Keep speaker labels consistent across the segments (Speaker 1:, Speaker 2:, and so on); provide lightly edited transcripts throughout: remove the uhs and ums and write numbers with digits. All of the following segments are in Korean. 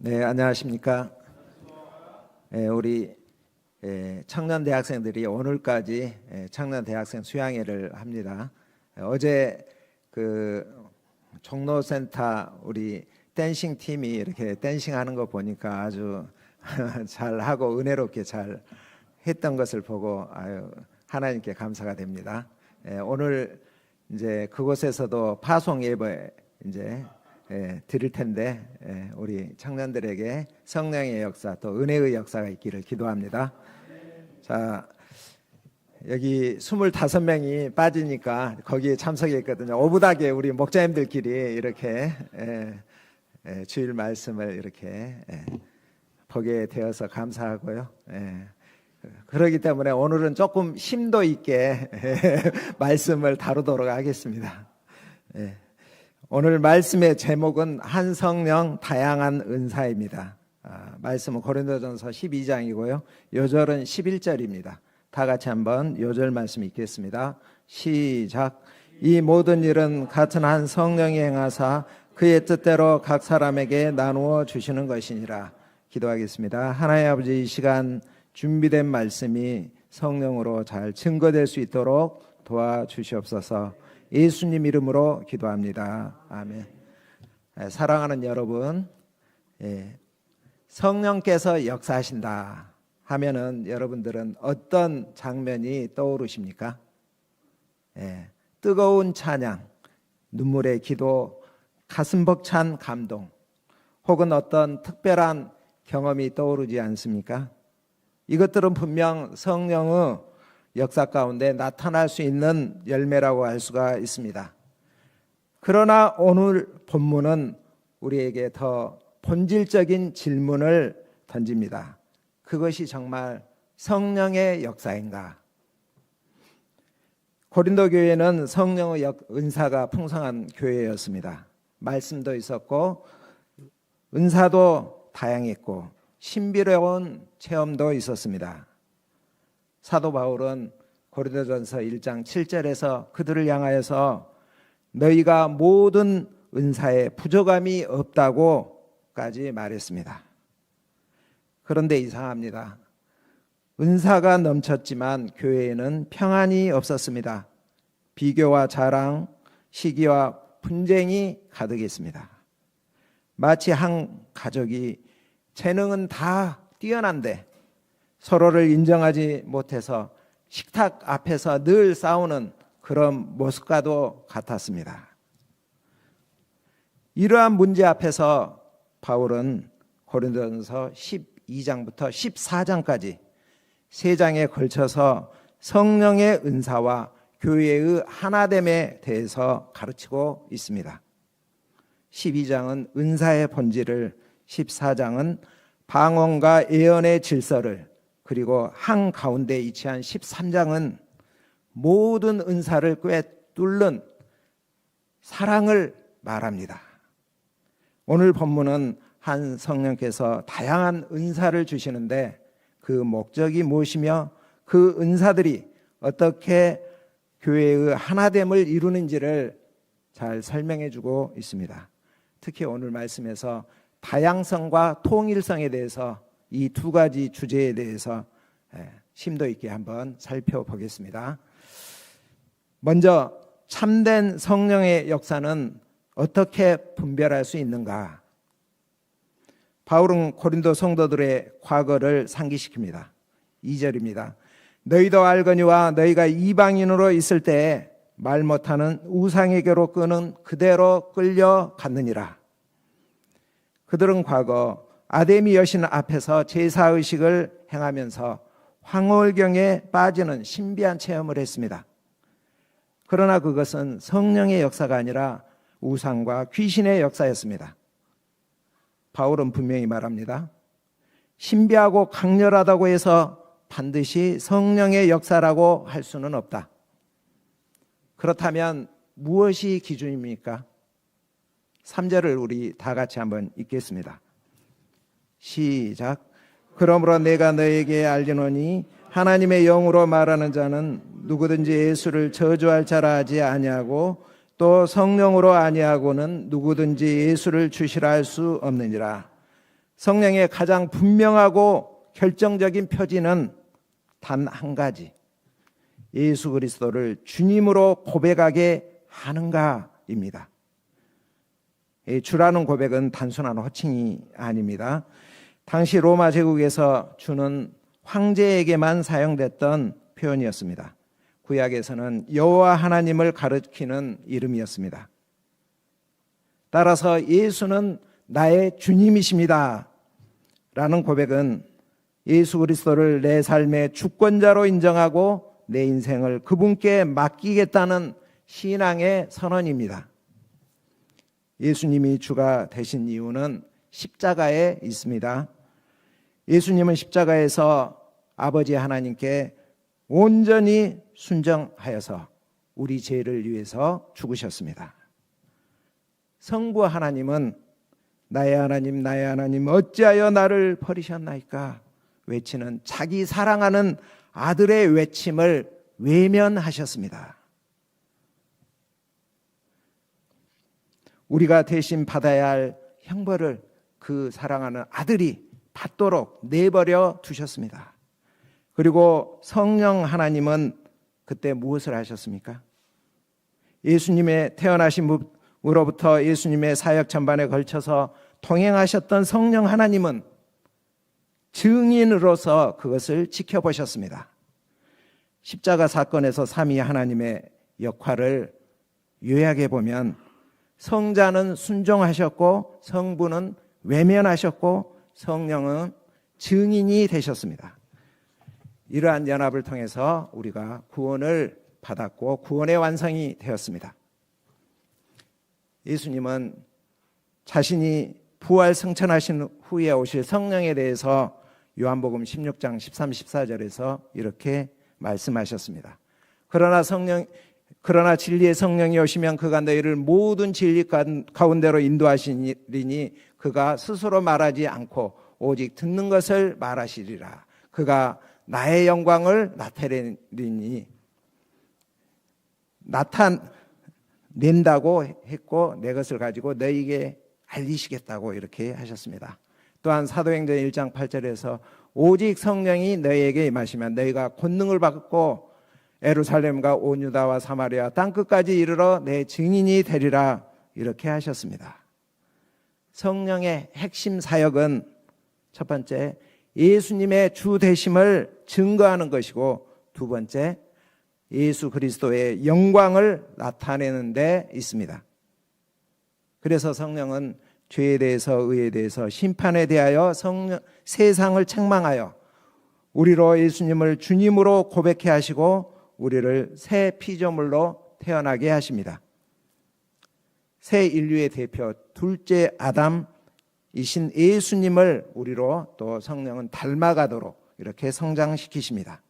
Speaker 1: 네, 안녕하십니까. 우리 청년 대학생들이 오늘까지 청년 대학생 수양회를 합니다. 어제 그 종로센터 우리 댄싱 팀이 이렇게 댄싱하는 거 보니까 아주 잘 하고 은혜롭게 잘 했던 것을 보고 하나님께 감사가 됩니다. 오늘 이제 그곳에서도 파송 예배 이제 드릴 텐데 우리 청년들에게 성령의 역사 또 은혜의 역사가 있기를 기도합니다. 자, 여기 25명이 빠지니까 거기에 참석했거든요. 오붓하게 우리 목자님들끼리 이렇게 주일 말씀을 이렇게 보게 되어서 감사하고요. 그렇기 때문에 오늘은 조금 심도 있게 말씀을 다루도록 하겠습니다. 오늘 말씀의 제목은 한 성령 다양한 은사입니다. 말씀은 고린도전서 12장이고요. 요절은 11절입니다. 다 같이 한번 요절 말씀 읽겠습니다. 시작. 이 모든 일은 같은 한 성령이 행하사 그의 뜻대로 각 사람에게 나누어 주시는 것이니라. 기도하겠습니다. 하나님 아버지, 이 시간 준비된 말씀이 성령으로 잘 증거될 수 있도록 도와주시옵소서. 예수님 이름으로 기도합니다. 아멘. 사랑하는 여러분, 성령께서 역사하신다 하면은 여러분들은 어떤 장면이 떠오르십니까? 뜨거운 찬양, 눈물의 기도, 가슴 벅찬 감동, 혹은 어떤 특별한 경험이 떠오르지 않습니까? 이것들은 분명 성령의 역사 가운데 나타날 수 있는 열매라고 할 수가 있습니다. 그러나 오늘 본문은 우리에게 더 본질적인 질문을 던집니다. 그것이 정말 성령의 역사인가? 고린도 교회는 성령의 은사가 풍성한 교회였습니다. 말씀도 있었고 은사도 다양했고 신비로운 체험도 있었습니다. 사도 바울은 고린도전서 1장 7절에서 그들을 향하여서 너희가 모든 은사에 부족함이 없다고까지 말했습니다. 그런데 이상합니다. 은사가 넘쳤지만 교회에는 평안이 없었습니다. 비교와 자랑, 시기와 분쟁이 가득했습니다. 마치 한 가족이 재능은 다 뛰어난데 서로를 인정하지 못해서 식탁 앞에서 늘 싸우는 그런 모습과도 같았습니다. 이러한 문제 앞에서 바울은 고린도전서 12장부터 14장까지 3장에 걸쳐서 성령의 은사와 교회의 하나됨에 대해서 가르치고 있습니다. 12장은 은사의 본질을, 14장은 방언과 예언의 질서를, 그리고 한가운데 위치한 13장은 모든 은사를 꿰뚫는 사랑을 말합니다. 오늘 본문은 한 성령께서 다양한 은사를 주시는데 그 목적이 무엇이며 그 은사들이 어떻게 교회의 하나됨을 이루는지를 잘 설명해 주고 있습니다. 특히 오늘 말씀에서 다양성과 통일성에 대해서 이 두 가지 주제에 대해서 심도 있게 한번 살펴보겠습니다. 먼저 참된 성령의 역사는 어떻게 분별할 수 있는가? 바울은 고린도 성도들의 과거를 상기시킵니다. 2절입니다. 너희도 알거니와 너희가 이방인으로 있을 때에 말 못하는 우상에게로 끄는 그대로 끌려갔느니라. 그들은 과거 아데미 여신 앞에서 제사의식을 행하면서 황홀경에 빠지는 신비한 체험을 했습니다. 그러나 그것은 성령의 역사가 아니라 우상과 귀신의 역사였습니다. 바울은 분명히 말합니다. 신비하고 강렬하다고 해서 반드시 성령의 역사라고 할 수는 없다. 그렇다면 무엇이 기준입니까? 3절을 우리 다 같이 한번 읽겠습니다. 시작. 그러므로 내가 너에게 알리노니 하나님의 영으로 말하는 자는 누구든지 예수를 저주할 자라 하지 아니하고 또 성령으로 아니하고는 누구든지 예수를 주시라 할 수 없느니라. 성령의 가장 분명하고 결정적인 표지는 단 한 가지, 예수 그리스도를 주님으로 고백하게 하는가입니다. 주라는 고백은 단순한 호칭이 아닙니다. 당시 로마 제국에서 주는 황제에게만 사용됐던 표현이었습니다. 구약에서는 여호와 하나님을 가리키는 이름이었습니다. 따라서 예수는 나의 주님이십니다 라는 고백은 예수 그리스도를 내 삶의 주권자로 인정하고 내 인생을 그분께 맡기겠다는 신앙의 선언입니다. 예수님이 주가 되신 이유는 십자가에 있습니다. 예수님은 십자가에서 아버지 하나님께 온전히 순종하여서 우리 죄를 위해서 죽으셨습니다. 성부 하나님은 나의 하나님 나의 하나님 어찌하여 나를 버리셨나이까 외치는 자기 사랑하는 아들의 외침을 외면하셨습니다. 우리가 대신 받아야 할 형벌을 그 사랑하는 아들이 받도록 내버려 두셨습니다. 그리고 성령 하나님은 그때 무엇을 하셨습니까? 예수님의 태어나심으로부터 예수님의 사역 전반에 걸쳐서 동행하셨던 성령 하나님은 증인으로서 그것을 지켜보셨습니다. 십자가 사건에서 삼위 하나님의 역할을 요약해 보면 성자는 순종하셨고 성부는 외면하셨고 성령은 증인이 되셨습니다. 이러한 연합을 통해서 우리가 구원을 받았고 구원의 완성이 되었습니다. 예수님은 자신이 부활 승천하신 후에 오실 성령에 대해서 요한복음 16장 13, 14절에서 이렇게 말씀하셨습니다. 그러나 진리의 성령이 오시면 그가 너희를 모든 진리 가운데로 인도하시리니 그가 스스로 말하지 않고 오직 듣는 것을 말하시리라. 그가 나의 영광을 나타내리니 나타낸다고 했고 내 것을 가지고 너희에게 알리시겠다고 이렇게 하셨습니다. 또한 사도행전 1장 8절에서 오직 성령이 너희에게 임하시면 너희가 권능을 받고 예루살렘과 온 유다와 사마리아 땅끝까지 이르러 내 증인이 되리라 이렇게 하셨습니다. 성령의 핵심 사역은 첫 번째 예수님의 주 되심을 증거하는 것이고 두 번째 예수 그리스도의 영광을 나타내는 데 있습니다. 그래서 성령은 죄에 대해서 의에 대해서 심판에 대하여 세상을 책망하여 우리로 예수님을 주님으로 고백해 하시고 우리를 새 피조물로 태어나게 하십니다. 새 인류의 대표 둘째 아담이신 예수님을 우리로 또 성령은 닮아가도록 이렇게 성장시키십니다.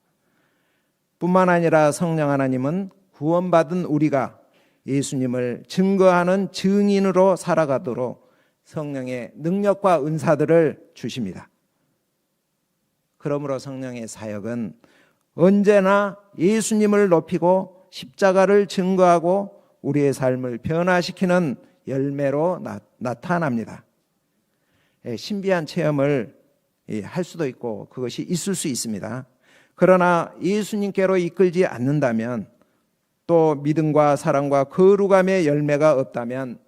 Speaker 1: 뿐만 아니라 성령 하나님은 구원받은 우리가 예수님을 증거하는 증인으로 살아가도록 성령의 능력과 은사들을 주십니다. 그러므로 성령의 사역은 언제나 예수님을 높이고 십자가를 증거하고 우리의 삶을 변화시키는 열매로 나타납니다. 신비한 체험을 할 수도 있고 그것이 있을 수 있습니다. 그러나 예수님께로 이끌지 않는다면 또 믿음과 사랑과 거룩함의 열매가 없다면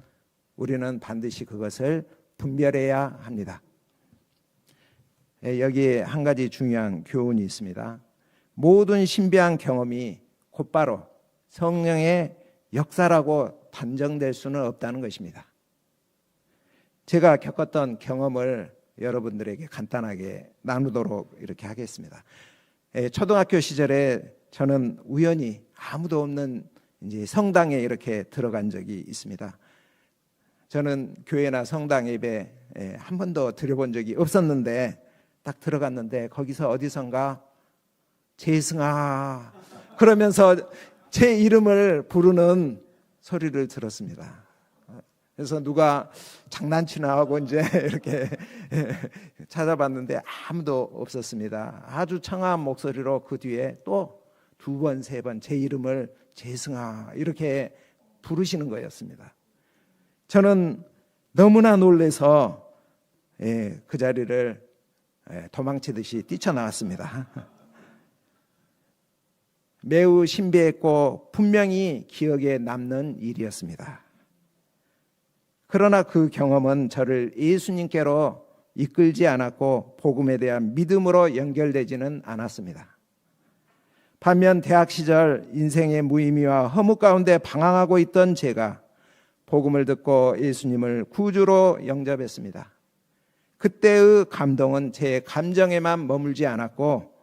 Speaker 1: 우리는 반드시 그것을 분별해야 합니다. 여기에 한 가지 중요한 교훈이 있습니다. 모든 신비한 경험이 곧바로 성령의 역사라고 단정될 수는 없다는 것입니다. 제가 겪었던 경험을 여러분들에게 간단하게 나누도록 이렇게 하겠습니다. 초등학교 시절에 저는 우연히 아무도 없는 이제 성당에 이렇게 들어간 적이 있습니다. 저는 교회나 성당 예배 한 번도 드려본 적이 없었는데 딱 들어갔는데 거기서 어디선가 재승아 그러면서 제 이름을 부르는 소리를 들었습니다. 그래서 누가 장난치나 하고 이제 이렇게 찾아봤는데 아무도 없었습니다. 아주 청아한 목소리로 그 뒤에 또 두 번, 세 번 제 이름을 재승아 이렇게 부르시는 거였습니다. 저는 너무나 놀라서 그 자리를 도망치듯이 뛰쳐나왔습니다. 매우 신비했고 분명히 기억에 남는 일이었습니다. 그러나 그 경험은 저를 예수님께로 이끌지 않았고 복음에 대한 믿음으로 연결되지는 않았습니다. 반면 대학 시절 인생의 무의미와 허무 가운데 방황하고 있던 제가 복음을 듣고 예수님을 구주로 영접했습니다. 그때의 감동은 제 감정에만 머물지 않았고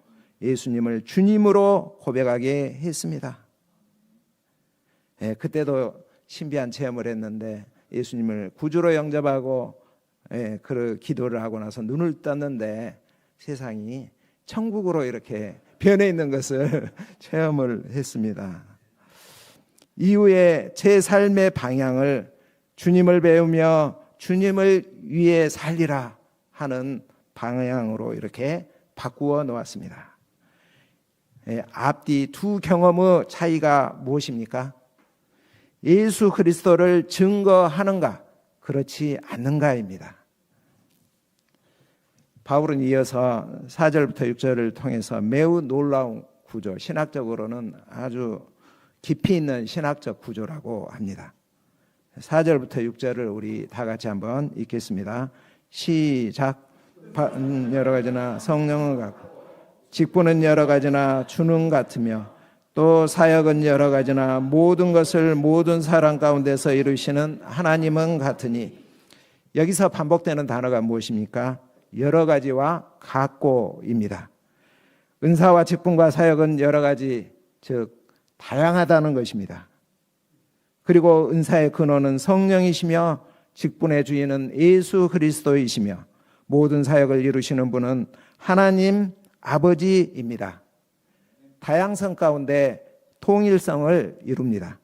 Speaker 1: 예수님을 주님으로 고백하게 했습니다. 그때도 신비한 체험을 했는데 예수님을 구주로 영접하고 그 기도를 하고 나서 눈을 떴는데 세상이 천국으로 이렇게 변해 있는 것을 체험을 했습니다. 이후에 제 삶의 방향을 주님을 배우며 주님을 위해 살리라 하는 방향으로 이렇게 바꾸어 놓았습니다. 앞뒤 두 경험의 차이가 무엇입니까? 예수 그리스도를 증거하는가, 그렇지 않는가입니다. 바울은 이어서 4절부터 6절을 통해서 매우 놀라운 구조, 신학적으로는 아주 깊이 있는 신학적 구조라고 합니다. 4절부터 6절을 우리 다 같이 한번 읽겠습니다. 시작. 여러 가지나 성령은 같고 직분은 여러 가지나 주는 같으며 또 사역은 여러 가지나 모든 것을 모든 사람 가운데서 이루시는 하나님은 같으니, 여기서 반복되는 단어가 무엇입니까? 여러 가지와 같고입니다. 은사와 직분과 사역은 여러 가지, 즉 다양하다는 것입니다. 그리고 은사의 근원은 성령이시며 직분의 주인은 예수 그리스도이시며 모든 사역을 이루시는 분은 하나님 아버지입니다. 다양성 가운데 통일성을 이룹니다.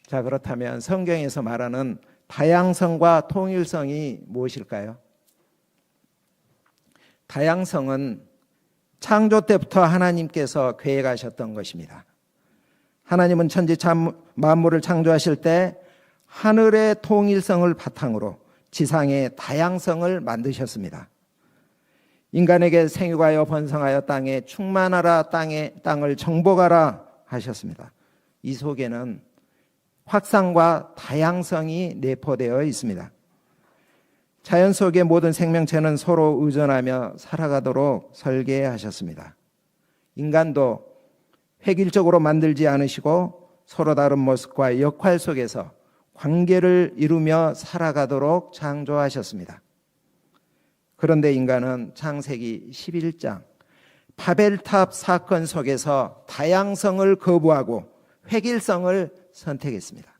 Speaker 1: 자, 그렇다면 성경에서 말하는 다양성과 통일성이 무엇일까요? 다양성은 창조 때부터 하나님께서 계획하셨던 것입니다. 하나님은 천지 만물을 창조하실 때 하늘의 통일성을 바탕으로 지상의 다양성을 만드셨습니다. 인간에게 생육하여 번성하여 땅에 충만하라, 땅을 정복하라 하셨습니다. 이 속에는 확상과 다양성이 내포되어 있습니다. 자연 속의 모든 생명체는 서로 의존하며 살아가도록 설계하셨습니다. 인간도 획일적으로 만들지 않으시고 서로 다른 모습과 역할 속에서 관계를 이루며 살아가도록 창조하셨습니다. 그런데 인간은 창세기 11장 바벨탑 사건 속에서 다양성을 거부하고 획일성을 선택했습니다.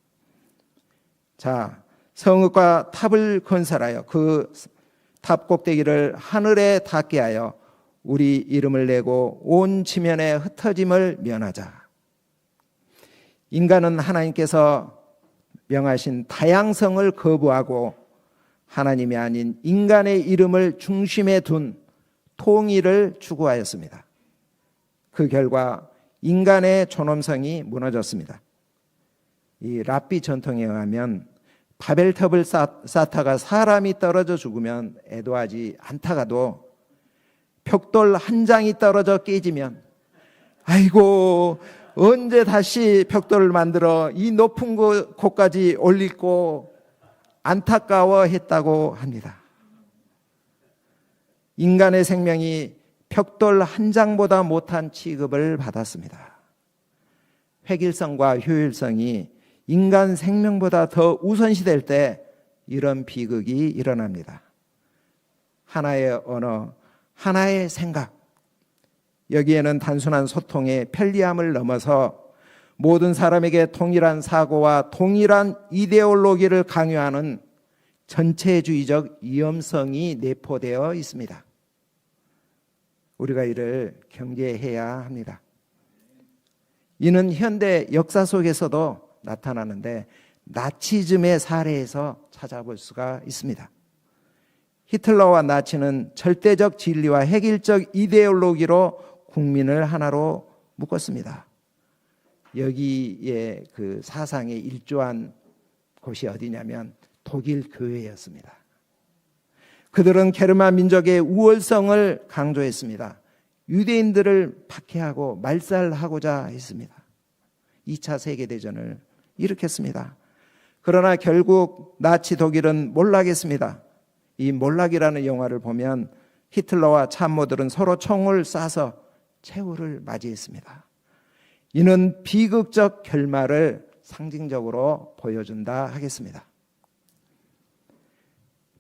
Speaker 1: 자, 성읍과 탑을 건설하여 그 탑 꼭대기를 하늘에 닿게 하여 우리 이름을 내고 온 지면에 흩어짐을 면하자. 인간은 하나님께서 명하신 다양성을 거부하고 하나님이 아닌 인간의 이름을 중심에 둔 통일을 추구하였습니다. 그 결과 인간의 존엄성이 무너졌습니다. 이 랍비 전통에 의하면 바벨탑을 쌓다가 사람이 떨어져 죽으면 애도하지 않다가도 벽돌 한 장이 떨어져 깨지면 아이고 언제 다시 벽돌을 만들어 이 높은 곳까지 올리고 안타까워했다고 합니다. 인간의 생명이 벽돌 한 장보다 못한 취급을 받았습니다. 획일성과 효율성이 인간 생명보다 더 우선시될 때 이런 비극이 일어납니다. 하나의 언어, 하나의 생각, 여기에는 단순한 소통의 편리함을 넘어서 모든 사람에게 동일한 사고와 동일한 이데올로기를 강요하는 전체주의적 위험성이 내포되어 있습니다. 우리가 이를 경계해야 합니다. 이는 현대 역사 속에서도 나타나는데 나치즘의 사례에서 찾아볼 수가 있습니다. 히틀러와 나치는 절대적 진리와 획일적 이데올로기로 국민을 하나로 묶었습니다. 여기에 그 사상에 일조한 곳이 어디냐면 독일 교회였습니다. 그들은 게르만 민족의 우월성을 강조했습니다. 유대인들을 박해하고 말살하고자 했습니다. 2차 세계대전을 일으켰습니다. 그러나 결국 나치 독일은 몰락했습니다. 이 몰락이라는 영화를 보면 히틀러와 참모들은 서로 총을 쏴서 최후를 맞이했습니다. 이는 비극적 결말을 상징적으로 보여준다 하겠습니다.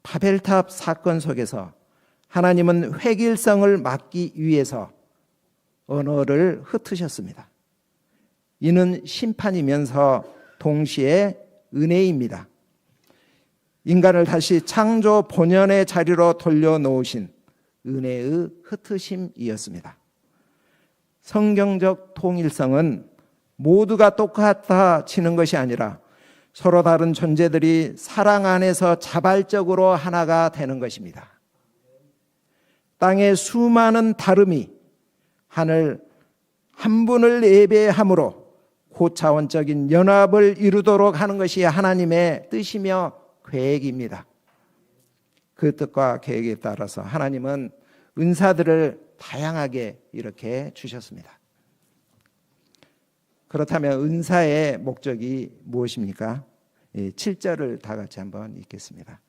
Speaker 1: 바벨탑 사건 속에서 하나님은 획일성을 막기 위해서 언어를 흩으셨습니다. 이는 심판이면서 동시에 은혜입니다. 인간을 다시 창조 본연의 자리로 돌려놓으신 은혜의 흩으심이었습니다. 성경적 통일성은 모두가 똑같아지는 것이 아니라 서로 다른 존재들이 사랑 안에서 자발적으로 하나가 되는 것입니다. 땅의 수많은 다름이 하늘 한 분을 예배함으로 고차원적인 연합을 이루도록 하는 것이 하나님의 뜻이며 계획입니다. 그 뜻과 계획에 따라서 하나님은 은사들을 다양하게 이렇게 주셨습니다. 그렇다면 은사의 목적이 무엇입니까? 7절을 다 같이 한번 읽겠습니다.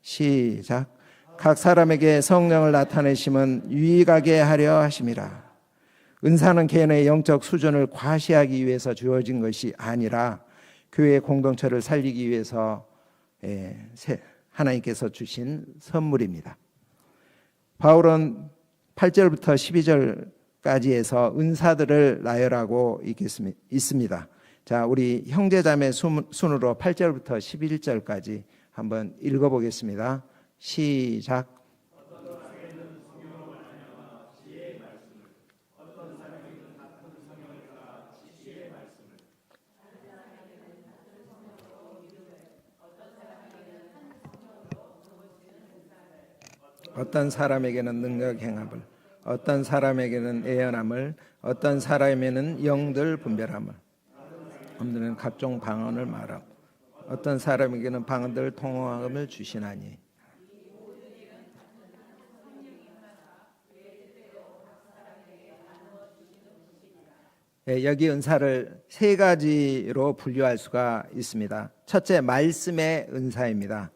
Speaker 1: 시작. 각 사람에게 성령을 나타내심은 유익하게 하려 하심이라. 은사는 개인의 영적 수준을 과시하기 위해서 주어진 것이 아니라 교회 공동체를 살리기 위해서 하나님께서 주신 선물입니다. 바울은 8절부터 12절까지 해서 은사들을 나열하고 있습니다. 자, 우리 형제자매 순으로 8절부터 11절까지 한번 읽어보겠습니다. 시작. 어떤 사람에게는 능력 행함을, 어떤 사람에게는 예언함을, 어떤 사람에게는 영들 분별함을, 어떤 각종 방언을 말하고, 어떤 사람에게는 방언들 통용함을 주시나니. 여기 은사를 세 가지로 분류할 수가 있습니다. 첫째, 말씀의 은사입니다.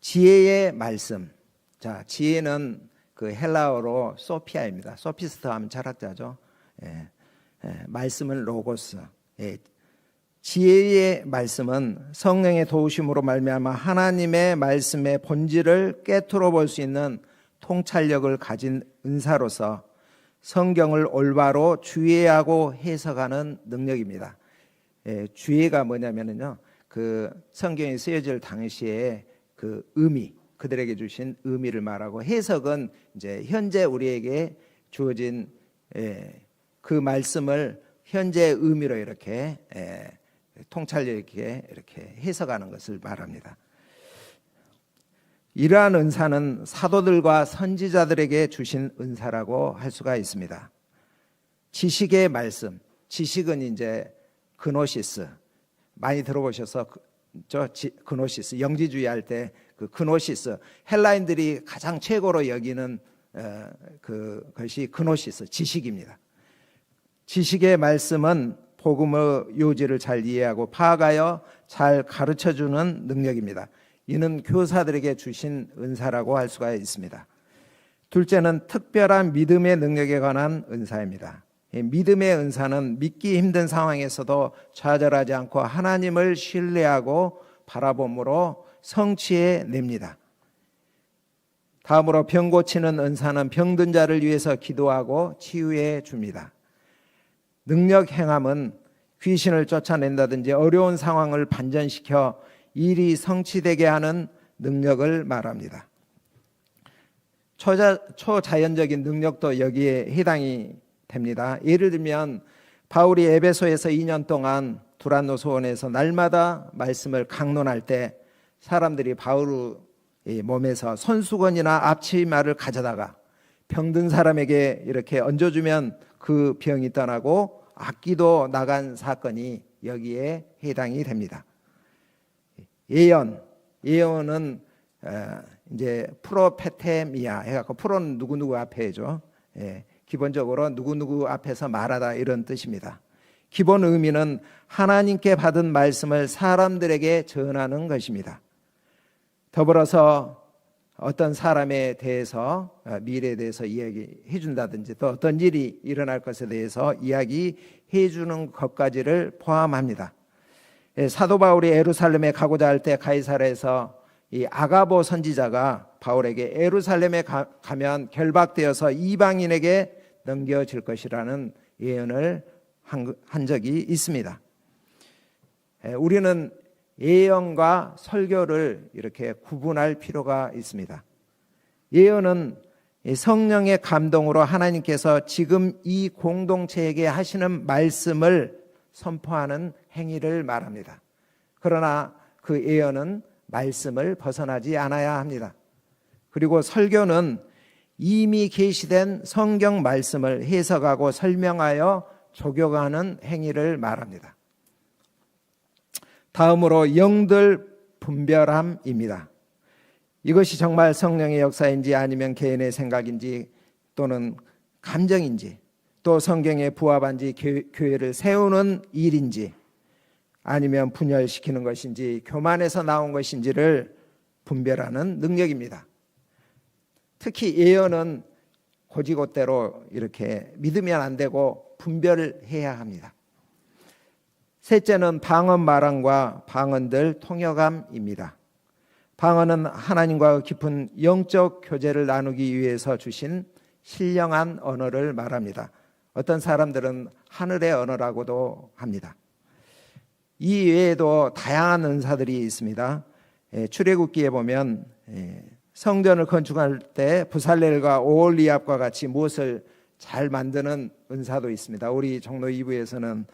Speaker 1: 지혜의 말씀. 자, 지혜는 그 헬라어로 소피아입니다. 소피스트 하면 철학자죠. 말씀은 로고스. 지혜의 말씀은 성령의 도우심으로 말미암아 하나님의 말씀의 본질을 깨트려 볼 수 있는 통찰력을 가진 은사로서 성경을 올바로 주의하고 해석하는 능력입니다. 주의가 뭐냐면요, 그 성경이 쓰여질 당시에 그 의미, 그들에게 주신 의미를 말하고, 해석은 이제 현재 우리에게 주어진 그 말씀을 현재의 의미로 이렇게 통찰력 있게 이렇게 해석하는 것을 말합니다. 이러한 은사는 사도들과 선지자들에게 주신 은사라고 할 수가 있습니다. 지식의 말씀, 지식은 이제 그노시스, 많이 들어보셔서 그노시스, 영지주의 할 때 그 그노시스, 헬라인들이 가장 최고로 여기는 그것이 그노시스, 지식입니다. 지식의 말씀은 복음의 요지를 잘 이해하고 파악하여 잘 가르쳐주는 능력입니다. 이는 교사들에게 주신 은사라고 할 수가 있습니다. 둘째는 특별한 믿음의 능력에 관한 은사입니다. 믿음의 은사는 믿기 힘든 상황에서도 좌절하지 않고 하나님을 신뢰하고 바라봄으로 성취해 냅니다. 다음으로 병 고치는 은사는 병든 자를 위해서 기도하고 치유해 줍니다. 능력 행함은 귀신을 쫓아낸다든지 어려운 상황을 반전시켜 일이 성취되게 하는 능력을 말합니다. 초자연적인 능력도 여기에 해당이 됩니다. 예를 들면 바울이 에베소에서 2년 동안 두란노 소원에서 날마다 말씀을 강론할 때 사람들이 바울의 몸에서 손수건이나 앞치마를 가져다가 병든 사람에게 이렇게 얹어주면 그 병이 떠나고 악기도 나간 사건이 여기에 해당이 됩니다. 예언은 이제 프로페테미아 해갖고 프로는 누구누구 앞에죠. 예, 기본적으로 누구누구 앞에서 말하다 이런 뜻입니다. 기본 의미는 하나님께 받은 말씀을 사람들에게 전하는 것입니다. 더불어서 어떤 사람에 대해서 미래에 대해서 이야기해 준다든지 또 어떤 일이 일어날 것에 대해서 이야기해 주는 것까지를 포함합니다. 사도 바울이 예루살렘에 가고자 할 때 가이사랴에서 이 아가보 선지자가 바울에게 예루살렘에 가면 결박되어서 이방인에게 넘겨질 것이라는 예언을 한 적이 있습니다. 우리는 예언과 설교를 이렇게 구분할 필요가 있습니다. 예언은 성령의 감동으로 하나님께서 지금 이 공동체에게 하시는 말씀을 선포하는 행위를 말합니다. 그러나 그 예언은 말씀을 벗어나지 않아야 합니다. 그리고 설교는 이미 계시된 성경 말씀을 해석하고 설명하여 적용하는 행위를 말합니다. 다음으로 영들 분별함입니다. 이것이 정말 성령의 역사인지 아니면 개인의 생각인지 또는 감정인지 또 성경에 부합한지 교회를 세우는 일인지 아니면 분열시키는 것인지 교만에서 나온 것인지를 분별하는 능력입니다. 특히 예언은 곧이곧대로 이렇게 믿으면 안 되고 분별해야 합니다. 셋째는 방언 말함과 방언들 통역함입니다. 방언은 하나님과 깊은 영적 교제를 나누기 위해서 주신 신령한 언어를 말합니다. 어떤 사람들은 하늘의 언어라고도 합니다. 이 외에도 다양한 은사들이 있습니다. 출애굽기에 보면 성전을 건축할 때 부살렐과 오홀리압과 같이 무엇을 잘 만드는 은사도 있습니다. 우리 종로 2부에서는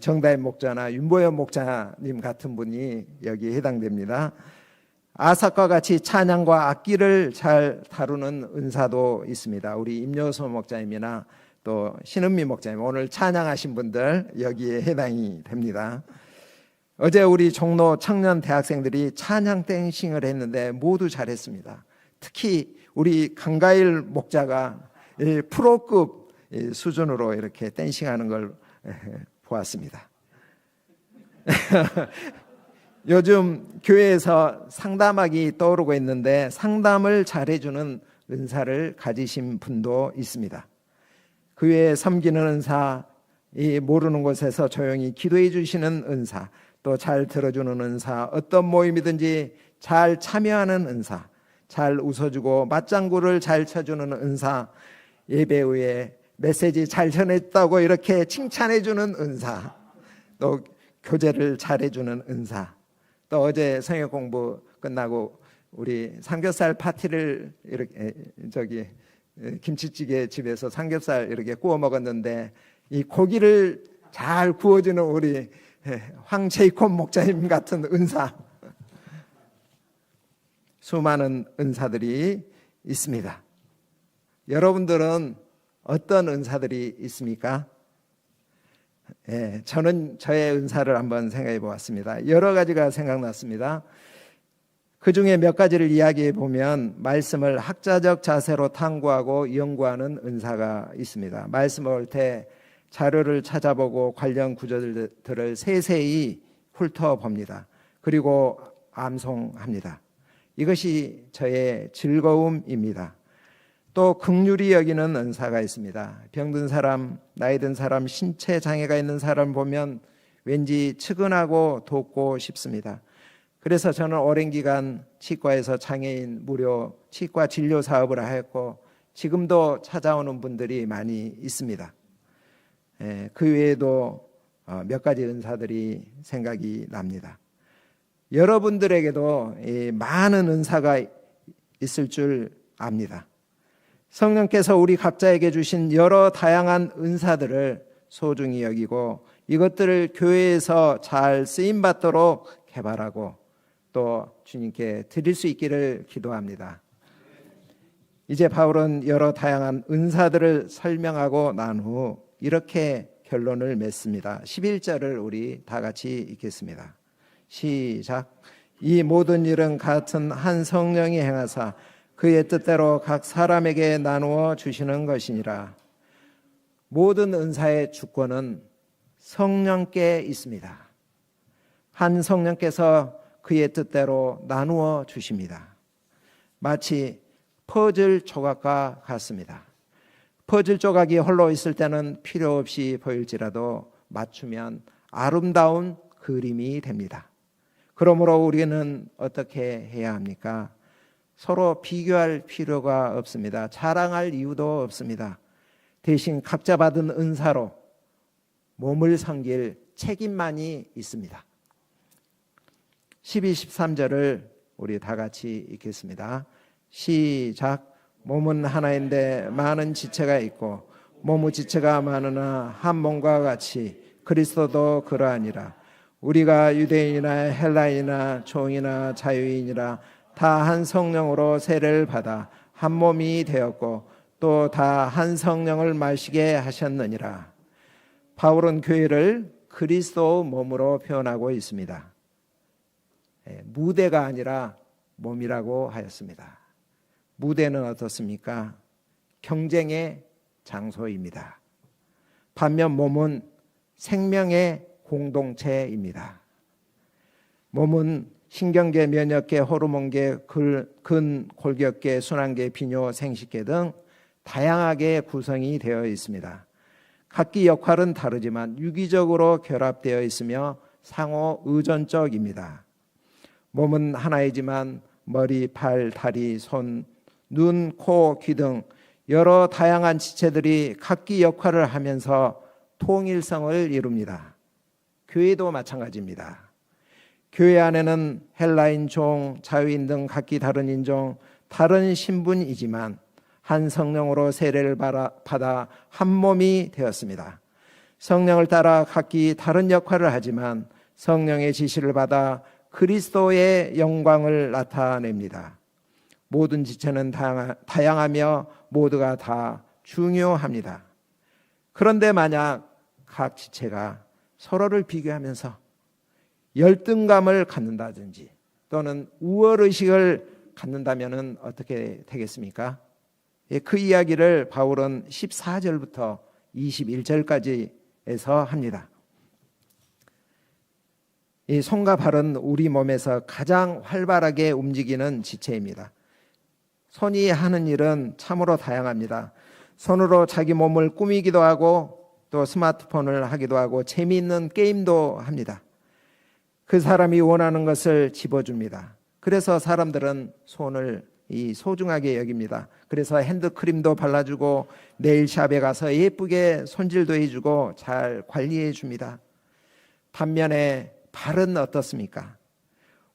Speaker 1: 정다임 목자나 윤보현 목자님 같은 분이 여기에 해당됩니다. 아삭과 같이 찬양과 악기를 잘 다루는 은사도 있습니다. 우리 임요소 목자님이나 또 신은미 목자님, 오늘 찬양하신 분들 여기에 해당이 됩니다. 어제 우리 종로 청년 대학생들이 찬양 댄싱을 했는데 모두 잘했습니다. 특히 우리 강가일 목자가 프로급 수준으로 이렇게 댄싱하는 걸 보았습니다. 요즘 교회에서 상담학이 떠오르고 있는데 상담을 잘해주는 은사를 가지신 분도 있습니다. 그 외에 섬기는 은사, 모르는 곳에서 조용히 기도해 주시는 은사, 또 잘 들어주는 은사, 어떤 모임이든지 잘 참여하는 은사, 잘 웃어주고 맞장구를 잘 쳐주는 은사, 예배 후에 메시지 잘 전했다고 이렇게 칭찬해주는 은사, 또 교제를 잘해주는 은사, 또 어제 성역 공부 끝나고 우리 삼겹살 파티를 이렇게 김치찌개 집에서 삼겹살 이렇게 구워 먹었는데 이 고기를 잘 구워주는 우리 황제이콥 목자님 같은 은사, 수많은 은사들이 있습니다. 여러분들은 어떤 은사들이 있습니까? 저는 저의 은사를 한번 생각해 보았습니다. 여러 가지가 생각났습니다. 그 중에 몇 가지를 이야기해 보면 말씀을 학자적 자세로 탐구하고 연구하는 은사가 있습니다. 말씀을 볼 때 자료를 찾아보고 관련 구절들을 세세히 훑어봅니다. 그리고 암송합니다. 이것이 저의 즐거움입니다. 또 긍휼히 여기는 은사가 있습니다. 병든 사람, 나이 든 사람, 신체 장애가 있는 사람 보면 왠지 측은하고 돕고 싶습니다. 그래서 저는 오랜 기간 치과에서 장애인 무료 치과 진료 사업을 하였고 지금도 찾아오는 분들이 많이 있습니다. 그 외에도 몇 가지 은사들이 생각이 납니다. 여러분들에게도 많은 은사가 있을 줄 압니다. 성령께서 우리 각자에게 주신 여러 다양한 은사들을 소중히 여기고 이것들을 교회에서 잘 쓰임받도록 개발하고 또 주님께 드릴 수 있기를 기도합니다. 이제 바울은 여러 다양한 은사들을 설명하고 난 후 이렇게 결론을 맺습니다. 11절을 우리 다 같이 읽겠습니다. 시작. 이 모든 일은 같은 한 성령이 행하사 그의 뜻대로 각 사람에게 나누어 주시는 것이니라. 모든 은사의 주권은 성령께 있습니다. 한 성령께서 그의 뜻대로 나누어 주십니다. 마치 퍼즐 조각과 같습니다. 퍼즐 조각이 홀로 있을 때는 필요 없이 보일지라도 맞추면 아름다운 그림이 됩니다. 그러므로 우리는 어떻게 해야 합니까? 서로 비교할 필요가 없습니다. 자랑할 이유도 없습니다. 대신 각자 받은 은사로 몸을 섬길 책임만이 있습니다. 12, 13절을 우리 다 같이 읽겠습니다. 시작. 몸은 하나인데 많은 지체가 있고 몸의 지체가 많으나 한 몸과 같이 그리스도도 그러하니라. 우리가 유대인이나 헬라인이나 종이나 자유인이라 다 한 성령으로 세례를 받아 한 몸이 되었고 또 다 한 성령을 마시게 하셨느니라. 바울은 교회를 그리스도 몸으로 표현하고 있습니다. 무대가 아니라 몸이라고 하였습니다. 무대는 어떻습니까? 경쟁의 장소입니다. 반면 몸은 생명의 공동체입니다. 몸은 신경계, 면역계, 호르몬계, 근, 골격계, 순환계, 비뇨, 생식계 등 다양하게 구성이 되어 있습니다. 각기 역할은 다르지만 유기적으로 결합되어 있으며 상호 의존적입니다. 몸은 하나이지만 머리, 팔, 다리, 손, 눈, 코, 귀 등 여러 다양한 지체들이 각기 역할을 하면서 통일성을 이룹니다. 교회도 마찬가지입니다. 교회 안에는 헬라인, 종, 자유인 등 각기 다른 인종, 다른 신분이지만 한 성령으로 세례를 받아 한 몸이 되었습니다. 성령을 따라 각기 다른 역할을 하지만 성령의 지시를 받아 그리스도의 영광을 나타냅니다. 모든 지체는 다양하며 모두가 다 중요합니다. 그런데 만약 각 지체가 서로를 비교하면서 열등감을 갖는다든지 또는 우월의식을 갖는다면 어떻게 되겠습니까? 그 이야기를 바울은 14절부터 21절까지 에서 합니다. 이 손과 발은 우리 몸에서 가장 활발하게 움직이는 지체입니다. 손이 하는 일은 참으로 다양합니다. 손으로 자기 몸을 꾸미기도 하고 또 스마트폰을 하기도 하고 재미있는 게임도 합니다. 그 사람이 원하는 것을 집어줍니다. 그래서 사람들은 손을 소중하게 여깁니다. 그래서 핸드크림도 발라주고 네일샵에 가서 예쁘게 손질도 해주고 잘 관리해 줍니다. 반면에 발은 어떻습니까?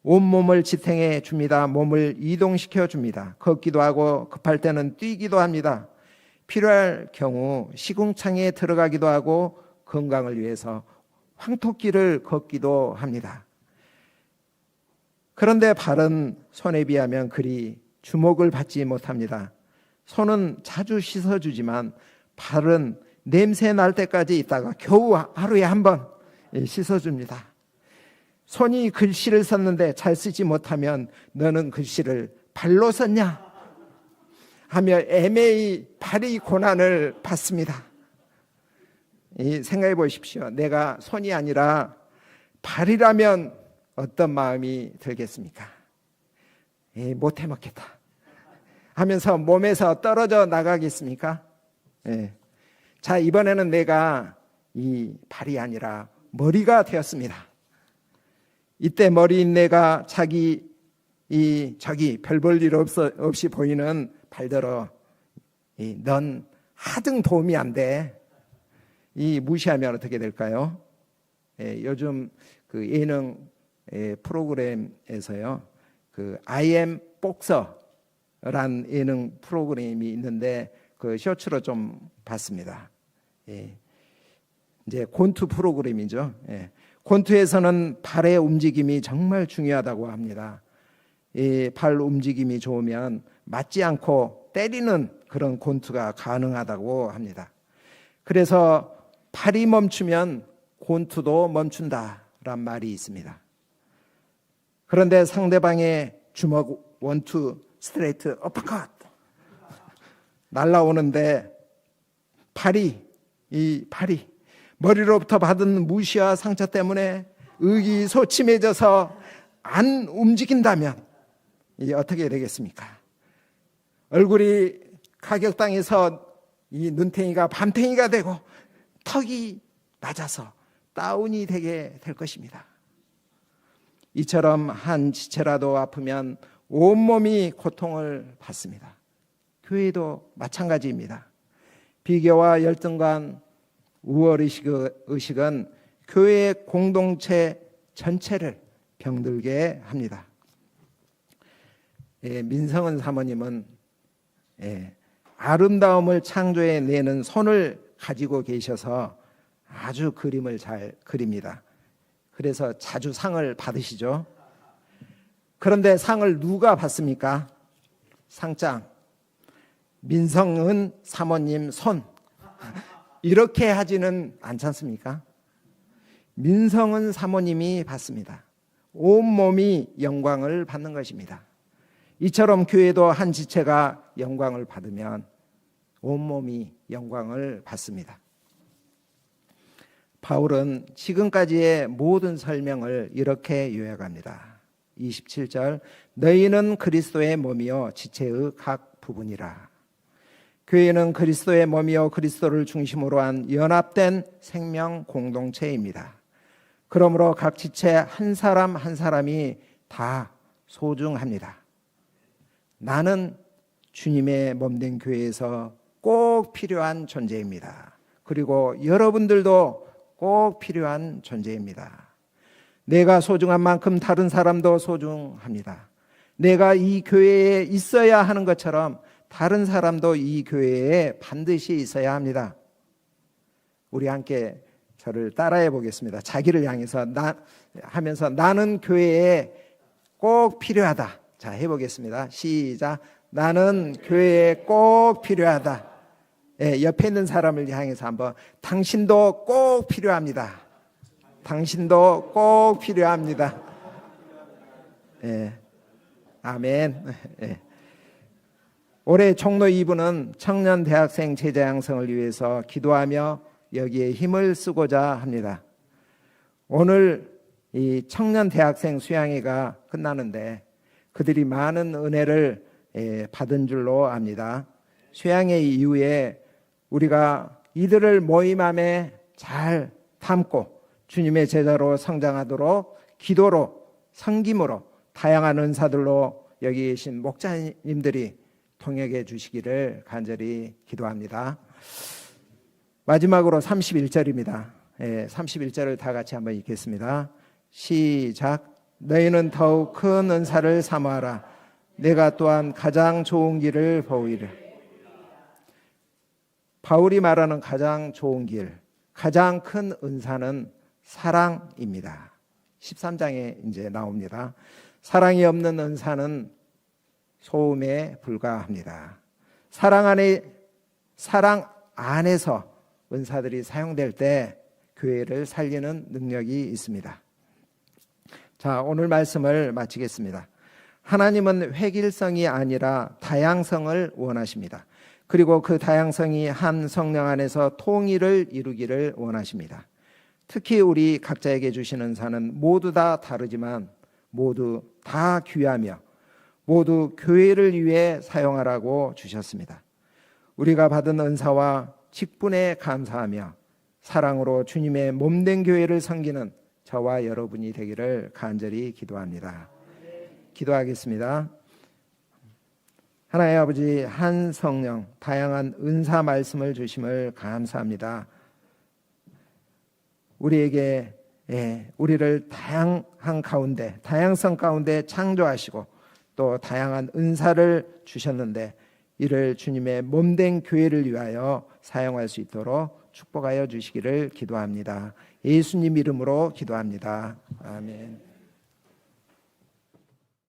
Speaker 1: 온몸을 지탱해 줍니다. 몸을 이동시켜 줍니다. 걷기도 하고 급할 때는 뛰기도 합니다. 필요할 경우 시궁창에 들어가기도 하고 건강을 위해서 황토길을 걷기도 합니다. 그런데 발은 손에 비하면 그리 주목을 받지 못합니다. 손은 자주 씻어주지만 발은 냄새 날 때까지 있다가 겨우 하루에 한 번 씻어줍니다. 손이 글씨를 썼는데 잘 쓰지 못하면 너는 글씨를 발로 썼냐? 하며 애매히 발이 고난을 받습니다. 생각해 보십시오. 내가 손이 아니라 발이라면 어떤 마음이 들겠습니까? 못해 먹겠다 하면서 몸에서 떨어져 나가겠습니까? 자, 이번에는 내가 이 발이 아니라 머리가 되었습니다. 이때 머리인 내가 저기 별 볼 일 없이 보이는 발들어 넌 하등 도움이 안 돼. 무시하면 어떻게 될까요? 요즘 그 예능 프로그램에서요, 그 I am 복서란 예능 프로그램이 있는데 그 쇼츠로 좀 봤습니다. 이제 곤투 프로그램이죠. 곤투에서는 발의 움직임이 정말 중요하다고 합니다. 발 움직임이 좋으면 맞지 않고 때리는 그런 곤투가 가능하다고 합니다. 그래서 발이 멈추면 곤투도 멈춘다란 말이 있습니다. 그런데 상대방의 주먹 원투 스트레이트 어퍼컷 날라오는데 이 팔이 머리로부터 받은 무시와 상처 때문에 의기소침해져서 안 움직인다면 이게 어떻게 되겠습니까? 얼굴이 가격당해서 이 눈탱이가 밤탱이가 되고 턱이 낮아서 다운이 되게 될 것입니다. 이처럼 한 지체라도 아프면 온몸이 고통을 받습니다. 교회도 마찬가지입니다. 비교와 열등감, 우월의식은 교회의 공동체 전체를 병들게 합니다. 민성은 사모님은 아름다움을 창조해내는 손을 가지고 계셔서 아주 그림을 잘 그립니다. 그래서 자주 상을 받으시죠. 그런데 상을 누가 받습니까? 상장 민성은 사모님 손 이렇게 하지는 않지 않습니까? 민성은 사모님이 받습니다. 온몸이 영광을 받는 것입니다. 이처럼 교회도 한 지체가 영광을 받으면 온몸이 영광을 받습니다. 바울은 지금까지의 모든 설명을 이렇게 요약합니다. 27절 너희는 그리스도의 몸이요 지체의 각 부분이라. 교회는 그리스도의 몸이요 그리스도를 중심으로 한 연합된 생명 공동체입니다. 그러므로 각 지체 한 사람 한 사람이 다 소중합니다. 나는 주님의 몸된 교회에서 꼭 필요한 존재입니다. 그리고 여러분들도 꼭 필요한 존재입니다. 내가 소중한 만큼 다른 사람도 소중합니다. 내가 이 교회에 있어야 하는 것처럼 다른 사람도 이 교회에 반드시 있어야 합니다. 우리 함께 저를 따라해 보겠습니다. 자기를 향해서 하면서 나는 교회에 꼭 필요하다. 자, 해보겠습니다. 시작. 나는 교회에 꼭 필요하다. 옆에 있는 사람을 향해서 한번 당신도 꼭 필요합니다. 당신도 꼭 필요합니다. 아멘. 올해 총로 2부는 청년 대학생 제자 양성을 위해서 기도하며 여기에 힘을 쓰고자 합니다. 오늘 이 청년 대학생 수양회가 끝나는데 그들이 많은 은혜를 받은 줄로 압니다. 수양회 이후에 우리가 이들을 모임함에 잘 담고 주님의 제자로 성장하도록 기도로 섬김으로 다양한 은사들로 여기 계신 목자님들이 통역해 주시기를 간절히 기도합니다. 마지막으로 31절입니다. 31절을 다 같이 한번 읽겠습니다. 시작. 너희는 더욱 큰 은사를 사모하라. 내가 또한 가장 좋은 길을 보이리. 바울이 말하는 가장 좋은 길, 가장 큰 은사는 사랑입니다. 13장에 이제 나옵니다. 사랑이 없는 은사는 소음에 불과합니다. 사랑 안에서 은사들이 사용될 때 교회를 살리는 능력이 있습니다. 자, 오늘 말씀을 마치겠습니다. 하나님은 획일성이 아니라 다양성을 원하십니다. 그리고 그 다양성이 한 성령 안에서 통일을 이루기를 원하십니다. 특히 우리 각자에게 주신 은사는 모두 다 다르지만 모두 다 귀하며 모두 교회를 위해 사용하라고 주셨습니다. 우리가 받은 은사와 직분에 감사하며 사랑으로 주님의 몸된 교회를 섬기는 저와 여러분이 되기를 간절히 기도합니다. 기도하겠습니다. 하나님 아버지, 한 성령 다양한 은사 말씀을 주심을 감사합니다. 우리에게 우리를 다양한 가운데, 다양성 가운데 창조하시고 또 다양한 은사를 주셨는데 이를 주님의 몸된 교회를 위하여 사용할 수 있도록 축복하여 주시기를 기도합니다. 예수님 이름으로 기도합니다. 아멘.